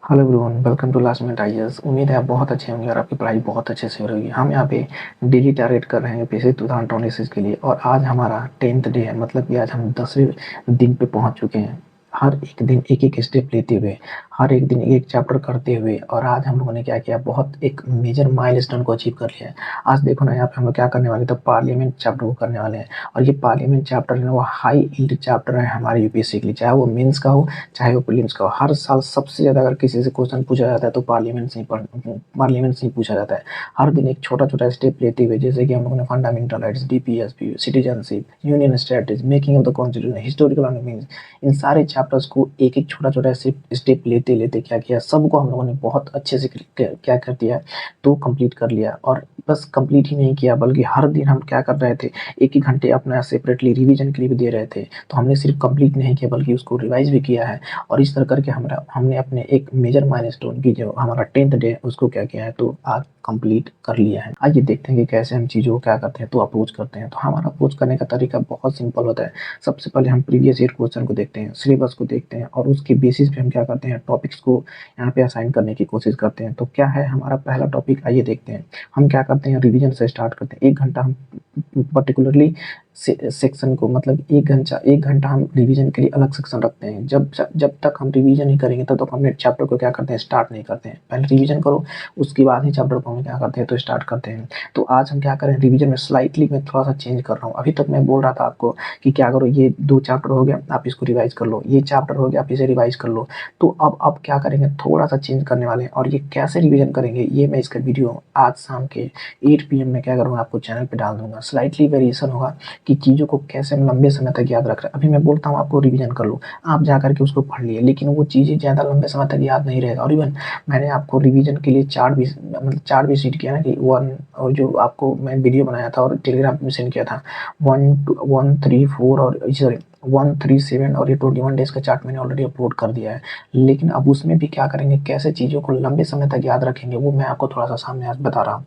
Hello everyone, welcome to last minute IAS. उम्मीद है आप बहुत अच्छे होंगे और आपकी पढ़ाई बहुत अच्छे से हो रही है। हम यहाँ पे डेली टारगेट कर रहे हैं यूपीएससी 2026 के लिए और आज हमारा 10th डे है, मतलब कि आज हम 10वें दिन पे पहुंच चुके हैं। हर एक दिन एक एक स्टेप लेते हुए, हर एक दिन एक चैप्टर करते हुए, और आज हम लोगों ने क्या किया, बहुत एक मेजर माइलस्टोन को अचीव कर लिया है। आज देखो ना, यहाँ पे हम लोग क्या करने वाले, तो पार्लियामेंट चैप्टर को करने वाले हैं। और ये पार्लियामेंट चैप्टर है वो हाई यील्ड चैप्टर है हमारे यूपीएससी के लिए, चाहे वो मेंस का हो चाहे वो प्रीलिम्स का हो। हर साल सबसे ज़्यादा अगर किसी से क्वेश्चन पूछा जाता है तो पार्लियामेंट से ही पूछा जाता है। हर दिन एक छोटा-छोटा स्टेप लेते हुए, जैसे कि हम लोगों ने fundamental rights, DPSP, citizenship, union states, making of the constitution, historical understanding, इन सारे चैप्टर्स को एक-एक छोटा-छोटा स्टेप लेते-लेते क्या किया, सबको हम लोगों ने बहुत अच्छे से क्या कर दिया, तो कंप्लीट कर लिया। और बस कंप्लीट ही नहीं किया, बल्कि हर दिन हम क्या कर रहे थे, 1-1 घंटे अपना सेपरेटली रिवीजन के लिए भी दे रहे थे। तो हमने सिर्फ कंप्लीट नहीं किया बल्कि उसको रिवाइज भी किया है। और इस तरह करके हमने अपने एक मेजर माइलस्टोन की जो हमारा 10th डे है उसको क्या किया है, तो आज कंप्लीट कर लिया है। आइए देखते हैं कि कैसे हम चीज़ों को क्या करते हैं, तो अप्रोच करते हैं। तो हमारा अप्रोच करने का तरीका बहुत सिंपल होता है। सबसे पहले हम प्रीवियस ईयर क्वेश्चन को देखते हैं, सिलेबस को देखते हैं, और उसके बेसिस पे हम क्या करते हैं, टॉपिक्स को यहाँ पे असाइन करने की कोशिश करते हैं। तो क्या है हमारा पहला टॉपिक, आइए देखते हैं। हम क्या करते हैं, रिवीजन से स्टार्ट करते हैं। 1 घंटा हम पर्टिकुलरली सेक्शन को, मतलब 1 घंटा हम रिवीजन के लिए अलग सेक्शन रखते हैं। जब तक हम रिवीजन नहीं करेंगे तब तक हम चैप्टर को क्या करते हैं, स्टार्ट नहीं करते हैं। पहले रिवीजन करो, उसके बाद ही चैप्टर को हम क्या करते हैं, तो स्टार्ट करते हैं। तो आज हम क्या करें, रिवीजन में स्लाइटली मैं थोड़ा सा चेंज कर रहा हूँ। अभी तक मैं बोल रहा था आपको कि क्या करो, ये 2 चैप्टर हो गया, आप इसको रिवाइज कर लो, ये चैप्टर हो गया, आप इसे रिवाइज कर लो। तो अब क्या करेंगे, थोड़ा सा चेंज करने वाले हैं। और ये कैसे रिवीजन करेंगे, ये मैं इसका वीडियो आज शाम के 8 PM में क्या करूँगा, आपको चैनल पे डाल दूंगा। स्लाइटली वेरिएशन होगा कि चीज़ों को कैसे हम लंबे समय तक याद रख रहे हैं। अभी मैं बोलता हूँ आपको रिवीजन कर लो, आप जा करके उसको पढ़ लिए, लेकिन वो चीज़ें ज़्यादा लंबे समय तक याद नहीं रहेगा। और इवन मैंने आपको रिवीजन के लिए चार्ट भी सीट किया ना, कि वन, और जो आपको मैं वीडियो बनाया था और टेलीग्राम में सेंड किया था, 1 2 1 3 4 और सॉरी 1 3 7 और ये 21 डेज का चार्ट मैंने ऑलरेडी अपलोड कर दिया है। लेकिन अब उसमें भी क्या करेंगे, कैसे चीज़ों को लंबे समय तक याद रखेंगे, वो मैं आपको थोड़ा सा सामने आज बता रहा हूँ।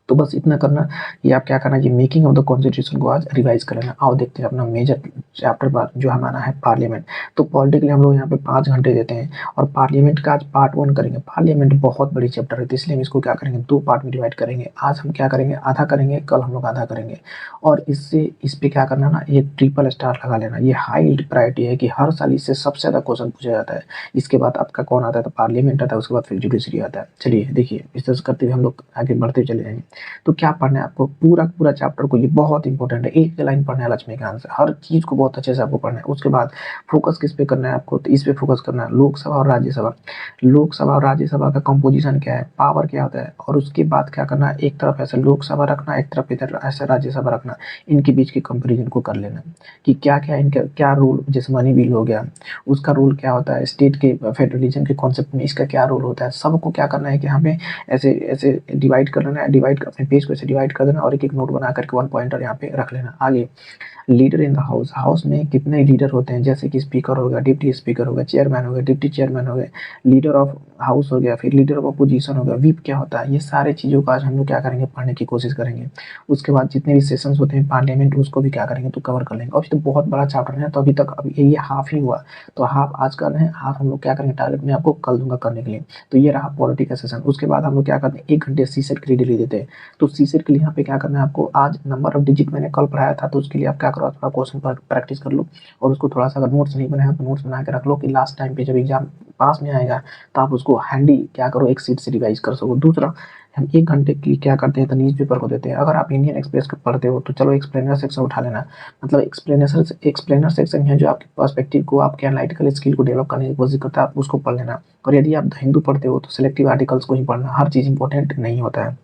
तो बस इतना करना कि आप क्या करना, ये मेकिंग ऑफ द कॉन्स्टिट्यूशन को आज रिवाइज कर लेना। आओ देखते हैं अपना मेजर चैप्टर बार जो हमारा है पार्लियामेंट। तो पॉलिटिकली हम लोग यहाँ पे 5 घंटे देते हैं और पार्लियामेंट का आज पार्ट 1 करेंगे। पार्लियामेंट बहुत बड़ी चैप्टर है, तो इसलिए हम इसको क्या करेंगे, 2 पार्ट में डिवाइड करेंगे। आज हम क्या करेंगे, आधा करेंगे, कल हम लोग आधा करेंगे। और इस पे क्या करना ना, ये ट्रिपल स्टार लगा लेना। ये हाई प्रायोरिटी है कि हर साल इससे सबसे ज़्यादा क्वेश्चन पूछा जाता है। इसके बाद आपका कौन आता है, तो पार्लियामेंट आता है, उसके बाद फिर जुडिशरी आता है। चलिए देखिए, इस तरह से करते हुए हम लोग आगे बढ़ते चले जाएंगे। तो क्या पढ़ना है आपको, पूरा चैप्टर को, ये बहुत इंपॉर्टेंट है। एक लाइन पढ़ना है लक्ष्मीकांत से, हर चीज को बहुत अच्छे से आपको पढ़ना है। उसके बाद फोकस किस पे करना है आपको, तो इस पे फोकस करना है, लोकसभा और राज्यसभा। लोकसभा और राज्यसभा का कंपोजिशन क्या है, पावर क्या होता है, और उसके बाद क्या करना है, एक तरफ ऐसे लोकसभा रखना, एक तरफ इधर ऐसे राज्यसभा रखना। इनके बीच के कंपेरिजन को कर लेना कि क्या क्या इनका क्या रोल, जैसे मनी बिल हो गया, उसका रोल क्या होता है, स्टेट के फेडरलिज्म के कॉन्सेप्ट में इसका क्या रोल होता है। सबको क्या करना है कि हमें ऐसे ऐसे डिवाइड कर लेना है, डिवाइड अपने पेज को ऐसे डिवाइड कर देना और एक-एक नोट बना करके 1 पॉइंटर यहाँ पे रख लेना। आगे leader in the house, house में कितने लीडर होते हैं, जैसे कि स्पीकर हो गया, डिप्टी स्पीकर हो गया, चेयरमैन हो गया, डिप्टी चेयरमैन हो गए, लीडर ऑफ हाउस हो गया, फिर लीडर ऑफ अपोजिशन हो गया, व्हिप क्या होता है। ये सारे चीज़ों का आज हम लोग क्या करेंगे, पढ़ने की कोशिश करेंगे। उसके बाद जितने भी सेशंस होते हैं पार्लियामेंट, उसको भी क्या करेंगे, तो कवर कर लेंगे। अभी तो बहुत बड़ा चैप्टर है, तो अभी तक अभी ये हाफ ही हुआ, तो हाफ आज कर रहे हैं, हाफ हम लोग क्या करेंगे, टारगेट मैं आपको कल दूंगा करने के लिए। तो ये रहा पॉलिटी का सेशन। उसके बाद हम लोग क्या करते हैं, 1 घंटे सीसेट के लिए डेली देते हैं। तो सीसेट के लिए यहाँ पे क्या करना है आपको, आज नंबर ऑफ डिजिट मैंने कल पढ़ाया था, तो उसके लिए आप क्या करो, थोड़ा क्वेश्चन पर प्रैक्टिस कर लो। और उसको थोड़ा सा, अगर नोट्स नहीं बनाया तो नोट्स बना के रख लो, कि लास्ट टाइम पे जब एग्जाम पास में आएगा तो आप उसको हैंडी क्या करो, एक सीट से रिवाइज कर सको। दूसरा, हम 1 घंटे की क्या करते हैं, तो न्यूज़पेपर को देते हैं। अगर आप इंडियन एक्सप्रेस को पढ़ते हो तो चलो एक्सप्लेनर सेक्शन उठा लेना। मतलब एक्सप्लेनर सेक्शन है जो आपके पर्सपेक्टिव को, आपके एनालिटिकल स्किल को डेवलप करने की कोशिश करता है, आप उसको पढ़ लेना। और यदि आप द हिंदू पढ़ते हो तो सिलेक्टिव आर्टिकल्स को ही पढ़ना, हर चीज़ इंपॉर्टेंट नहीं होता है।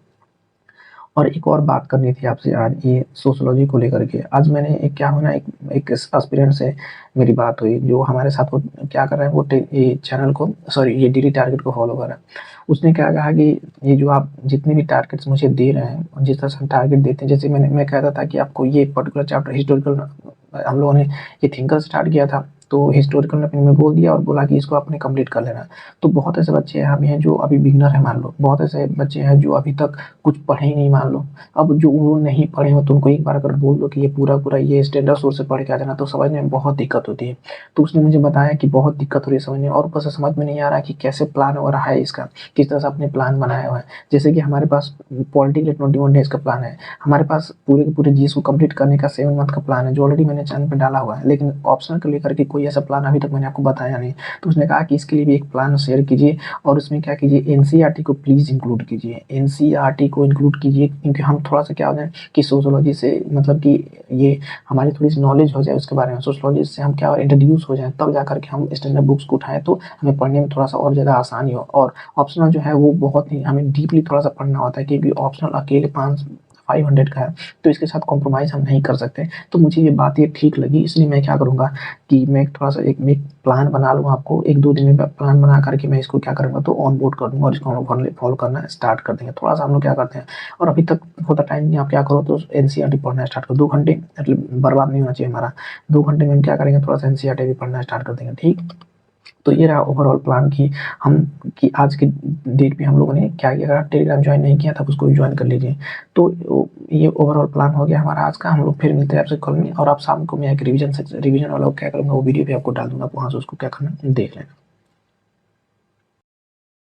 और एक और बात करनी थी आपसे आज, ये सोशियोलॉजी को लेकर के। आज मैंने एक क्या हुआ ना, एक एस्पिरेंट से मेरी बात हुई, जो हमारे साथ वो क्या कर रहा है, वो ये चैनल को, सॉरी ये डेली टारगेट को फॉलो कर रहा है। उसने क्या कहा कि ये जो आप जितने भी टारगेट्स मुझे दे रहे हैं, जिस तरह से हम टारगेट देते हैं, जैसे मैं कहता था कि आपको ये पर्टिकुलर चैप्टर हिस्टोरिकल, हम लोगों ने ये थिंकर स्टार्ट किया था, तो हिस्टोरिकल मैपिंग में बोल दिया और बोला कि इसको आपने कंप्लीट कर लेना। तो बहुत ऐसे बच्चे हैं हैं जो अभी बिगिनर है मान लो, बहुत ऐसे बच्चे हैं जो अभी तक कुछ पढ़े ही नहीं मान लो। अब जो वो नहीं पढ़े हो तो उनको एक बार अगर बोल दो कि ये पूरा ये स्टैंडर्ड सोर्स से पढ़ के आ जाना, तो समझने में बहुत दिक्कत होती है। तो उसने मुझे बताया कि बहुत दिक्कत हो रही है समझने में, और ऊपर से समझ में नहीं आ रहा है कि कैसे प्लान हो रहा है इसका, किस तरह से आपने प्लान बनाया हुआ है। जैसे कि हमारे पास पॉलिटी के 21 डेज का प्लान है, हमारे पास पूरे के पूरे जीएस को कंप्लीट करने का 7 मंथ का प्लान है, जो ऑलरेडी मैंने चैनल पे डाला हुआ है, लेकिन ऑप्शनल को लेकर के कोई ऐसा प्लान अभी तक मैंने आपको बताया नहीं। तो उसने कहा कि इसके लिए भी एक प्लान शेयर कीजिए, और उसमें क्या कीजिए, एनसीईआरटी को प्लीज़ इंक्लूड कीजिए, एनसीईआरटी को इंक्लूड कीजिए, क्योंकि हम थोड़ा-सा क्या हो जाए कि सोशियोलॉजी से मतलब कि ये हमारी थोड़ी-सी नॉलेज हो जाए उसके बारे में, सोशियोलॉजी से हम क्या इंट्रोड्यूस हो जाएँ, तब जाकर के हम स्टैंडर्ड बुक्स को उठाएँ, तो हमें पढ़ने में थोड़ा-सा और ज़्यादा आसानी हो। और ऑप्शनल जो है वो बहुत ही हमें डीपली थोड़ा-सा पढ़ना होता है, क्योंकि ऑप्शनल अकेले 500 का है, तो इसके साथ कॉम्प्रोमाइज़ हम नहीं कर सकते। तो मुझे ये बात ये ठीक लगी, इसलिए मैं क्या करूँगा कि मैं थोड़ा-सा एक प्लान बना लूँगा, आपको 1-2 दिन में प्लान बना करके मैं इसको क्या करूँगा, तो ऑन बोर्ड कर दूँगा और इसको हम लोग फॉलो करना स्टार्ट कर देंगे। थोड़ा-सा हम लोग क्या करते हैं, और अभी तक होता टाइम नहीं, आप क्या करो तो एनसीईआरटी पढ़ना स्टार्ट करो, 2 घंटे मतलब बर्बाद नहीं होना चाहिए हमारा। 2 घंटे में हम क्या करेंगे, थोड़ा-सा एनसीईआरटी भी पढ़ना स्टार्ट कर देंगे, ठीक? तो ये रहा ओवरऑल प्लान हम कि आज के डेट पे हम लोगों ने क्या किया। अगर टेलीग्राम ज्वाइन नहीं किया था तो उसको भी ज्वाइन कर लीजिए। तो ये ओवरऑल प्लान हो गया हमारा आज का। हम लोग फिर मिलते हैं आपसे कल में, और आप शाम को मैं एक रिवीजन वाला क्या करूँगा, वो वीडियो भी आपको डाल दूँगा, आप वहाँ से उसको क्या करना देख लेना।